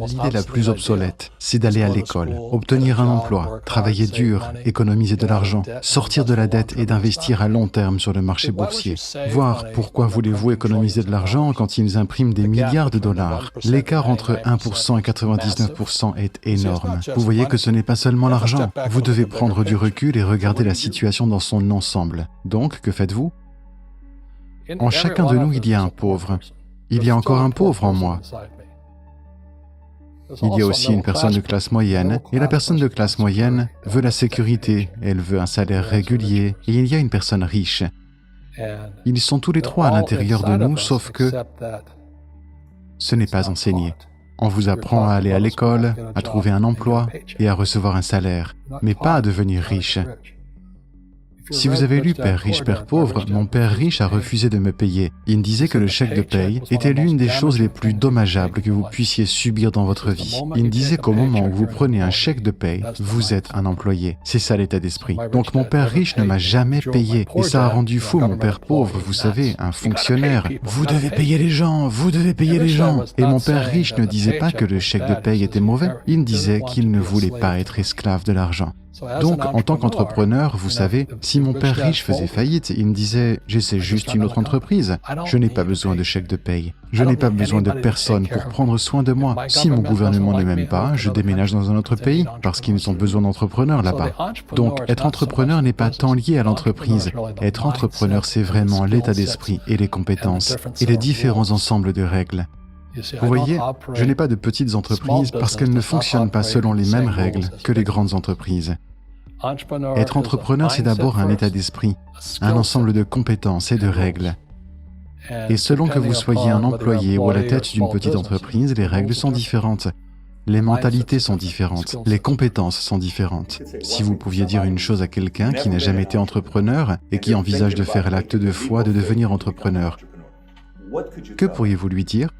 L'idée la plus obsolète, c'est d'aller à l'école, obtenir un emploi, travailler dur, économiser de l'argent, sortir de la dette et d'investir à long terme sur le marché boursier. Voir pourquoi voulez-vous économiser de l'argent quand ils impriment des milliards de dollars. L'écart entre 1% et 99% est énorme. Vous voyez que ce n'est pas seulement l'argent. Vous devez prendre du recul et regarder la situation dans son ensemble. Donc, que faites-vous? En chacun de nous, il y a un pauvre. Il y a encore un pauvre en moi. Il y a aussi une personne de classe moyenne, et la personne de classe moyenne veut la sécurité, elle veut un salaire régulier, et il y a une personne riche. Ils sont tous les trois à l'intérieur de nous, sauf que ce n'est pas enseigné. On vous apprend à aller à l'école, à trouver un emploi et à recevoir un salaire, mais pas à devenir riche. Si vous avez lu Père riche, Père pauvre, mon père riche a refusé de me payer. Il me disait que le chèque de paye était l'une des choses les plus dommageables que vous puissiez subir dans votre vie. Il me disait qu'au moment où vous prenez un chèque de paye, vous êtes un employé. C'est ça l'état d'esprit. Donc mon père riche ne m'a jamais payé. Et ça a rendu fou mon père pauvre, vous savez, un fonctionnaire. Vous devez payer les gens, vous devez payer les gens. Et mon père riche ne disait pas que le chèque de paye était mauvais. Il me disait qu'il ne voulait pas être esclave de l'argent. Donc, en tant qu'entrepreneur, vous savez, si mon père riche faisait faillite, il me disait « j'essaie juste une autre entreprise, je n'ai pas besoin de chèque de paye, je n'ai pas besoin de personne pour prendre soin de moi. Si mon gouvernement ne m'aime pas, je déménage dans un autre pays, parce qu'ils ont besoin d'entrepreneurs là-bas. » Donc, être entrepreneur n'est pas tant lié à l'entreprise. Être entrepreneur, c'est vraiment l'état d'esprit et les compétences, et les différents ensembles de règles. Vous voyez, je n'ai pas de petites entreprises parce qu'elles ne fonctionnent pas selon les mêmes règles que les grandes entreprises. Être entrepreneur, c'est d'abord un état d'esprit, un ensemble de compétences et de règles. Et selon que vous soyez un employé ou à la tête d'une petite entreprise, les règles sont différentes. Les mentalités sont différentes, les compétences sont différentes. Si vous pouviez dire une chose à quelqu'un qui n'a jamais été entrepreneur et qui envisage de faire l'acte de foi de devenir entrepreneur, que pourriez-vous lui dire?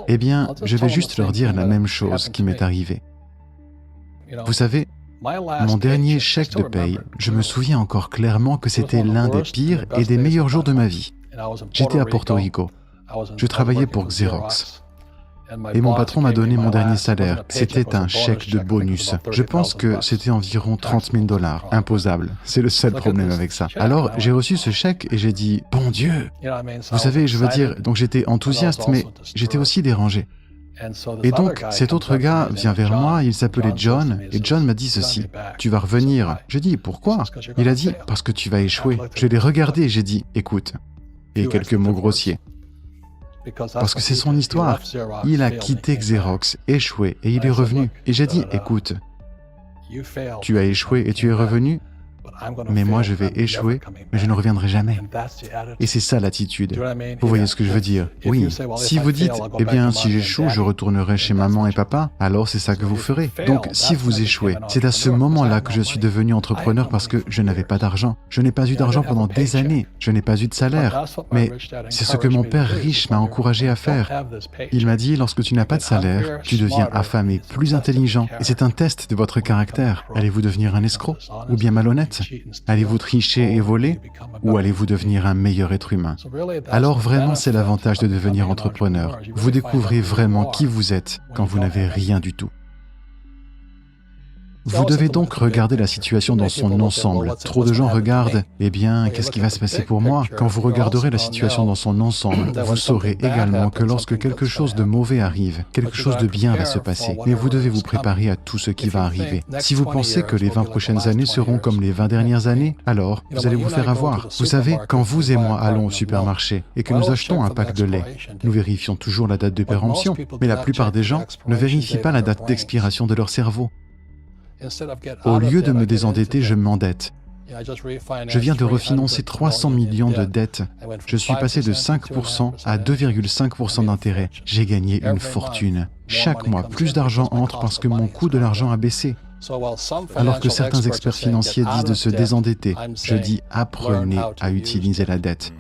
Eh bien, je vais juste leur dire la même chose qui m'est arrivée. Vous savez, mon dernier chèque de paye, je me souviens encore clairement que c'était l'un des pires et des meilleurs jours de ma vie. J'étais à Porto Rico. Je travaillais pour Xerox. Et mon patron m'a donné mon dernier salaire. C'était un chèque de bonus. Je pense que c'était environ 30 000 $, imposable. C'est le seul problème avec ça. Alors, j'ai reçu ce chèque et j'ai dit « Bon Dieu !» Vous savez, je veux dire, donc j'étais enthousiaste, mais j'étais aussi dérangé. Et donc, cet autre gars vient vers moi, il s'appelait John, et John m'a dit ceci, « Tu vas revenir. » J'ai dit, « Pourquoi ?» Il a dit, « Parce que tu vas échouer. » Je l'ai regardé et j'ai dit, « Écoute. » Et quelques mots grossiers. Parce que c'est son histoire. Il a quitté Xerox, échoué, et il est revenu. Et j'ai dit, « Écoute, tu as échoué et tu es revenu, mais moi je vais échouer, mais je ne reviendrai jamais. » Et c'est ça l'attitude. Vous voyez ce que je veux dire? Oui. Si vous dites, eh bien, si j'échoue, je retournerai chez maman et papa, alors c'est ça que vous ferez. Donc, si vous échouez, c'est à ce moment-là que je suis devenu entrepreneur parce que je n'avais pas d'argent. Je n'ai pas eu d'argent pendant des années. Je n'ai pas eu de salaire. Mais c'est ce que mon père riche m'a encouragé à faire. Il m'a dit, lorsque tu n'as pas de salaire, tu deviens affamé, plus intelligent. Et c'est un test de votre caractère. Allez-vous devenir un escroc ou bien malhonnête? Allez-vous tricher et voler ou allez-vous devenir un meilleur être humain? Alors vraiment, c'est l'avantage de devenir entrepreneur. Vous découvrez vraiment qui vous êtes quand vous n'avez rien du tout. Vous devez donc regarder la situation dans son ensemble. Trop de gens regardent, eh bien, qu'est-ce qui va se passer pour moi? Quand vous regarderez la situation dans son ensemble, vous saurez également que lorsque quelque chose de mauvais arrive, quelque chose de bien va se passer. Mais vous devez vous préparer à tout ce qui va arriver. Si vous pensez que les 20 prochaines années seront comme les 20 dernières années, alors vous allez vous faire avoir. Vous savez, quand vous et moi allons au supermarché et que nous achetons un pack de lait, nous vérifions toujours la date de péremption, mais la plupart des gens ne vérifient pas la date d'expiration de leur cerveau. Au lieu de me désendetter, je m'endette. Je viens de refinancer 300 millions de dettes. Je suis passé de 5% à 2,5% d'intérêt. J'ai gagné une fortune. Chaque mois, plus d'argent entre parce que mon coût de l'argent a baissé. Alors que certains experts financiers disent de se désendetter, je dis apprenez à utiliser la dette.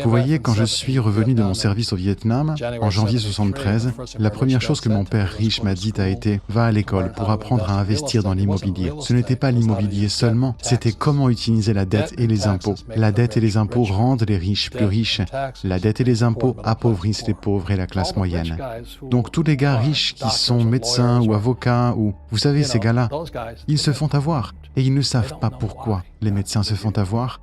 Vous voyez, quand je suis revenu de mon service au Vietnam, en janvier 73, la première chose que mon père riche m'a dite a été « Va à l'école pour apprendre à investir dans l'immobilier ». Ce n'était pas l'immobilier seulement, c'était comment utiliser la dette et les impôts. La dette et les impôts rendent les riches plus riches. La dette et les impôts appauvrissent les pauvres et la classe moyenne. Donc tous les gars riches qui sont médecins ou avocats ou... Vous savez, ces gars-là, ils se font avoir. Et ils ne savent pas pourquoi les médecins se font avoir.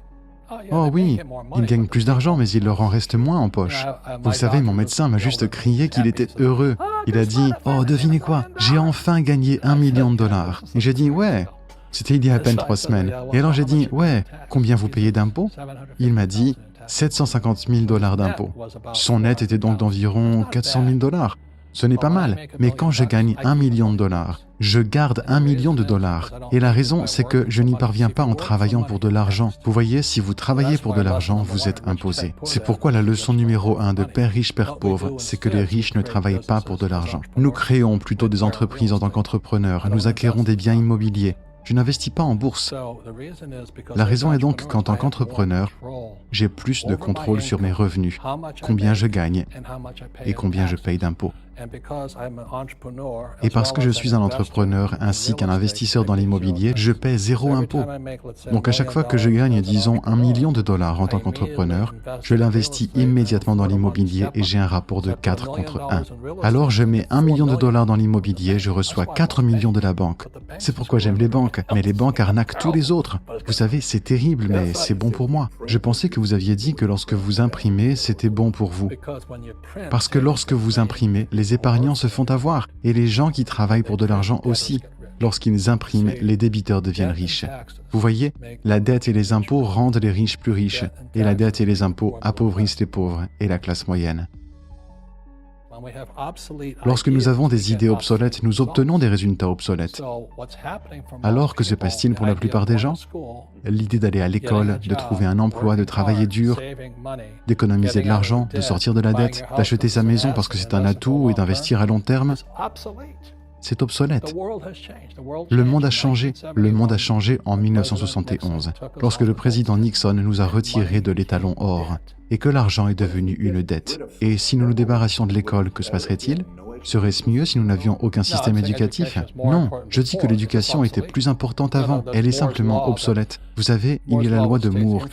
Oh oui, ils gagnent plus d'argent, mais il leur en reste moins en poche. Vous savez, mon médecin m'a juste crié qu'il était heureux. Il a dit « Oh, devinez quoi, j'ai enfin gagné $1 million. » Et j'ai dit « Ouais. » C'était il y a à peine 3 semaines. Et alors j'ai dit « Ouais, combien vous payez d'impôts ?» Il m'a dit « $750 000 d'impôts. » Son net était donc d'environ $400 000. Ce n'est pas mal, mais quand je gagne $1 million, je garde $1 million. Et la raison, c'est que je n'y parviens pas en travaillant pour de l'argent. Vous voyez, si vous travaillez pour de l'argent, vous êtes imposé. C'est pourquoi la leçon numéro 1 de Père riche, Père pauvre, c'est que les riches ne travaillent pas pour de l'argent. Nous créons plutôt des entreprises en tant qu'entrepreneurs, nous acquérons des biens immobiliers. Je n'investis pas en bourse. La raison est donc qu'en tant qu'entrepreneur, j'ai plus de contrôle sur mes revenus, combien je gagne et combien je paye d'impôts. Et parce que je suis un entrepreneur ainsi qu'un investisseur dans l'immobilier, je paie 0 impôt. Donc à chaque fois que je gagne, disons, $1 million en tant qu'entrepreneur, je l'investis immédiatement dans l'immobilier et j'ai un rapport de 4 contre 1. Alors je mets $1 million dans l'immobilier, je reçois 4 millions de la banque. C'est pourquoi j'aime les banques, mais les banques arnaquent tous les autres. Vous savez, c'est terrible, mais c'est bon pour moi. Je pensais que vous aviez dit que lorsque vous imprimez, c'était bon pour vous. Parce que lorsque vous imprimez, les épargnants se font avoir, et les gens qui travaillent pour de l'argent aussi. Lorsqu'ils impriment, les débiteurs deviennent riches. Vous voyez, la dette et les impôts rendent les riches plus riches, et la dette et les impôts appauvrissent les pauvres et la classe moyenne. Lorsque nous avons des idées obsolètes, nous obtenons des résultats obsolètes. Alors, que se passe-t-il pour la plupart des gens? L'idée d'aller à l'école, de trouver un emploi, de travailler dur, d'économiser de l'argent, de sortir de la dette, d'acheter sa maison parce que c'est un atout et d'investir à long terme, c'est obsolète. Le monde a changé. Le monde a changé en 1971, lorsque le président Nixon nous a retirés de l'étalon or et que l'argent est devenu une dette. Et si nous nous débarrassions de l'école, que se passerait-il? Serait-ce mieux si nous n'avions aucun système éducatif? Non, je dis que l'éducation était plus importante avant, elle est simplement obsolète. Vous savez, il y a la loi de Moore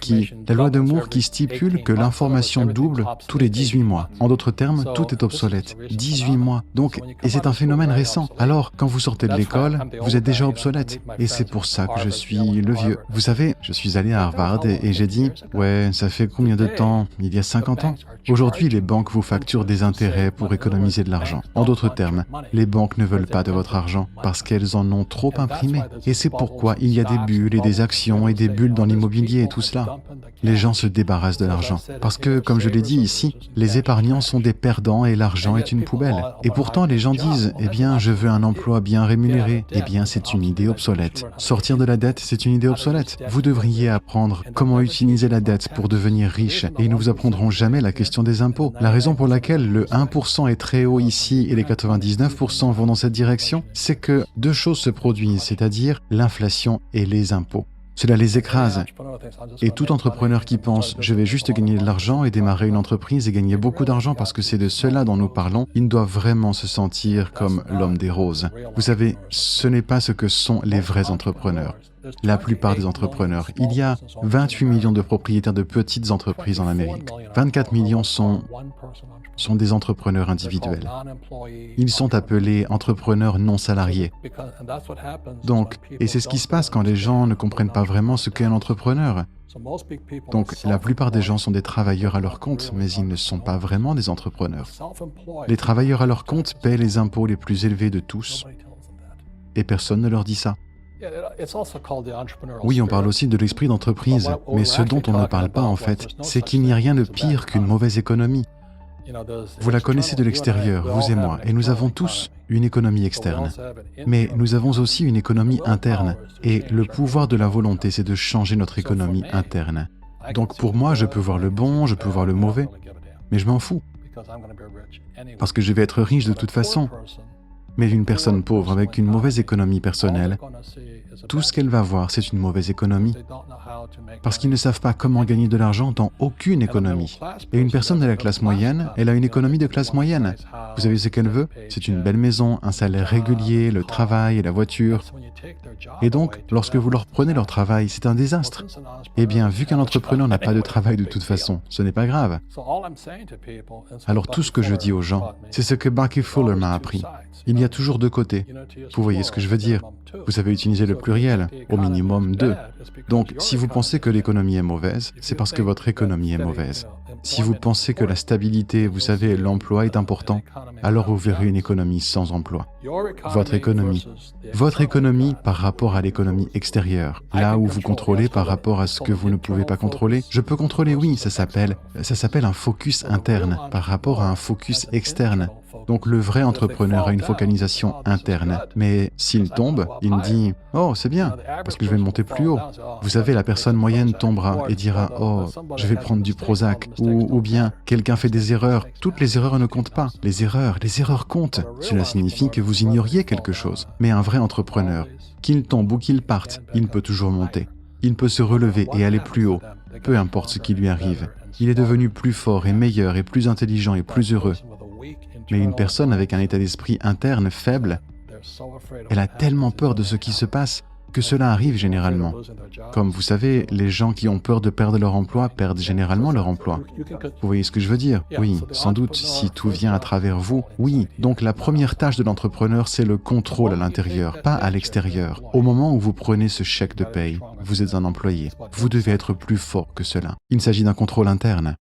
qui stipule que l'information double tous les 18 mois. En d'autres termes, tout est obsolète. 18 mois. Donc, et c'est un phénomène récent. Alors, quand vous sortez de l'école, vous êtes déjà obsolète. Et c'est pour ça que je suis le vieux. Vous savez, je suis allé à Harvard et j'ai dit, ouais, ça fait combien de temps? Il y a 50 ans. Aujourd'hui, les banques vous facturent des intérêts pour économiser de l'argent. En d'autres termes, les banques ne veulent pas de votre argent parce qu'elles en ont trop imprimé. Et c'est pourquoi il y a des bulles et des actions et des bulles dans l'immobilier et tout cela. Les gens se débarrassent de l'argent. Parce que, comme je l'ai dit ici, les épargnants sont des perdants et l'argent est une poubelle. Et pourtant, les gens disent, eh bien, je veux un emploi bien rémunéré. Eh bien, c'est une idée obsolète. Sortir de la dette, c'est une idée obsolète. Vous devriez apprendre comment utiliser la dette pour devenir riche et ils ne vous apprendront jamais la question des impôts. La raison pour laquelle le 1% est très haut ici et les 99% vont dans cette direction, c'est que deux choses se produisent, c'est-à-dire l'inflation et les impôts. Cela les écrase. Et tout entrepreneur qui pense « je vais juste gagner de l'argent et démarrer une entreprise et gagner beaucoup d'argent parce que c'est de cela dont nous parlons », il doit vraiment se sentir comme l'homme des roses. Vous savez, ce n'est pas ce que sont les vrais entrepreneurs. La plupart des entrepreneurs. Il y a 28 millions de propriétaires de petites entreprises en Amérique. 24 millions sont des entrepreneurs individuels. Ils sont appelés entrepreneurs non salariés. Donc, et c'est ce qui se passe quand les gens ne comprennent pas vraiment ce qu'est un entrepreneur. Donc, la plupart des gens sont des travailleurs à leur compte, mais ils ne sont pas vraiment des entrepreneurs. Les travailleurs à leur compte paient les impôts les plus élevés de tous, et personne ne leur dit ça. Oui, on parle aussi de l'esprit d'entreprise, mais ce dont on ne parle pas en fait, c'est qu'il n'y a rien de pire qu'une mauvaise économie. Vous la connaissez de l'extérieur, vous et moi, et nous avons tous une économie externe. Mais nous avons aussi une économie interne, et le pouvoir de la volonté, c'est de changer notre économie interne. Donc pour moi, je peux voir le bon, je peux voir le mauvais, mais je m'en fous, parce que je vais être riche de toute façon. Mais une personne pauvre avec une mauvaise économie personnelle tout ce qu'elle va voir, c'est une mauvaise économie. Parce qu'ils ne savent pas comment gagner de l'argent dans aucune économie. Et une personne de la classe moyenne, elle a une économie de classe moyenne. Vous savez ce qu'elle veut? C'est une belle maison, un salaire régulier, le travail et la voiture. Et donc, lorsque vous leur prenez leur travail, c'est un désastre. Eh bien, vu qu'un entrepreneur n'a pas de travail de toute façon, ce n'est pas grave. Alors tout ce que je dis aux gens, c'est ce que Bucky Fuller m'a appris. Il y a toujours deux côtés. Vous voyez ce que je veux dire? Vous savez utiliser le pluriel, au minimum deux. Donc, si vous pensez que l'économie est mauvaise, c'est parce que votre économie est mauvaise. Si vous pensez que la stabilité, vous savez, l'emploi est important, alors vous verrez une économie sans emploi. Votre économie par rapport à l'économie extérieure, là où vous contrôlez par rapport à ce que vous ne pouvez pas contrôler. Je peux contrôler, oui, ça s'appelle un focus interne par rapport à un focus externe. Donc le vrai entrepreneur a une focalisation interne. Mais s'il tombe, il me dit « Oh, c'est bien, parce que je vais monter plus haut. » Vous savez, la personne moyenne tombera et dira « Oh, je vais prendre du Prozac. » Ou bien « Quelqu'un fait des erreurs. » Toutes les erreurs ne comptent pas. Les erreurs comptent. Cela signifie que vous ignoriez quelque chose. Mais un vrai entrepreneur, qu'il tombe ou qu'il parte, il peut toujours monter. Il peut se relever et aller plus haut, peu importe ce qui lui arrive. Il est devenu plus fort et meilleur et plus intelligent et plus heureux. Mais une personne avec un état d'esprit interne faible, elle a tellement peur de ce qui se passe que cela arrive généralement. Comme vous savez, les gens qui ont peur de perdre leur emploi perdent généralement leur emploi. Vous voyez ce que je veux dire? Oui, sans doute, si tout vient à travers vous, oui. Donc la première tâche de l'entrepreneur, c'est le contrôle à l'intérieur, pas à l'extérieur. Au moment où vous prenez ce chèque de paye, vous êtes un employé. Vous devez être plus fort que cela. Il s'agit d'un contrôle interne.